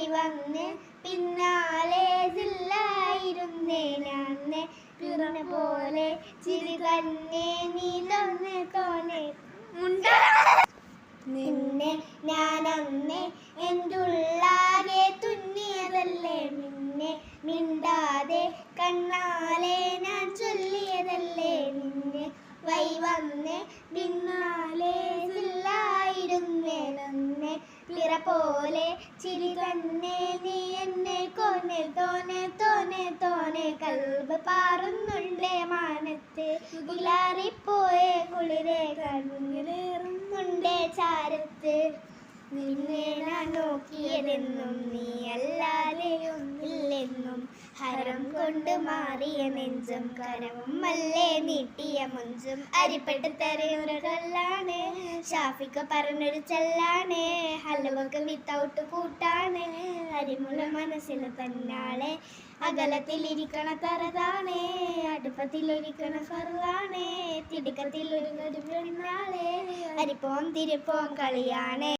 വന്ന് പിന്നാലെ ജില്ലായിരുന്നേ ഞാനെ പിറന്ന പോലെ ചിരി തന്നെ നീലൊന്ന് തോനെ നിന്നെ ഞാനന്ന് എന്തുള്ളാകെ തുന്നിയതല്ലേ നിന്നെ മിണ്ടാതെ കണ്ണാലെ ഞാൻ ചൊല്ലിയതല്ലേ നിന്നെ വന്ന് പിന്നാലെ ജില്ലായിരുന്നേ നന്നെ പിറ പോലെ ചിരി തന്നെ നീ എന്നെ കൊന്നെ തോനെ തോനെ തോനെ കൽബ് പാറുന്നുണ്ടേ മാനത്ത് കുലാറിപ്പോയെ കുളിരെ കണ്ണിലേറുന്നുണ്ടേ ചാരത്ത് നിന്നെ ഞാൻ നോക്കിയതെന്നും നീ അല്ലാതെ ഒന്നില്ലെന്നും ഹരം കൊണ്ട് മാറിയ നെഞ്ചും കരവും മല്ലേ നീട്ടിയ മുഞ്ചും അരിപ്പെട്ട് തരയൊരു കല്ലാണ് ഷാഫിക്ക് പറഞ്ഞൊരു ചെല്ലാണ് ഹലുവക്ക് വിത്തൗട്ട് കൂട്ടാണ് അരിമുള മനസ്സിൽ തന്നാളെ അകലത്തിലിരിക്കണ തറതാണ് അടുപ്പത്തിലൊരിക്കണ ഫറുവാണ് തിടുക്കത്തിലൊരു പെണ്ണാളെ അരിപ്പോം തിരിപ്പോം കളിയാണ്.